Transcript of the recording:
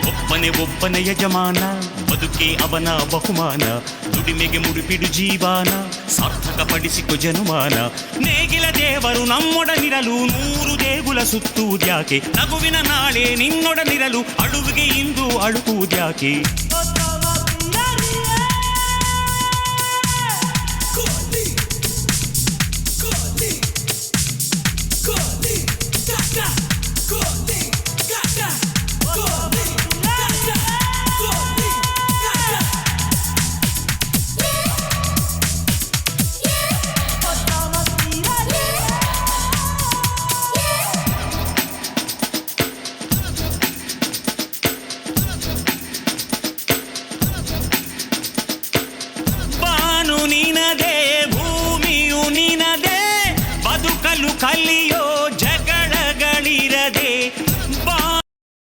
ಒಬ್ಬನ ಯಜಮಾನ, ಬದುಕೆ ಅವನ ಬಹುಮಾನ, ದುಡಿಮೆಗೆ ಮುಡಿಪಿಡು ಜೀವಾನ, ಸಾರ್ಥಕಪಡಿಸಿಕೊ ಜನುಮಾನ. ನೇಗಿಲ ದೇವರು ನಮ್ಮೊಡನಿರಲು 100 ದೇಗುಲ ಸುತ್ತುವುದ್ಯಾಕೆ, ನಗುವಿನ ನಾಳೆ ನಿನ್ನೊಡನಿರಲು ಅಳುವಿಗೆ ಇಂದು ಅಳುವುದ್ಯಾಕೆ. ನಿನದೇ ಭೂಮಿಯು ನಿನದೇ, ಬದುಕಲು ಕಲಿಯೋ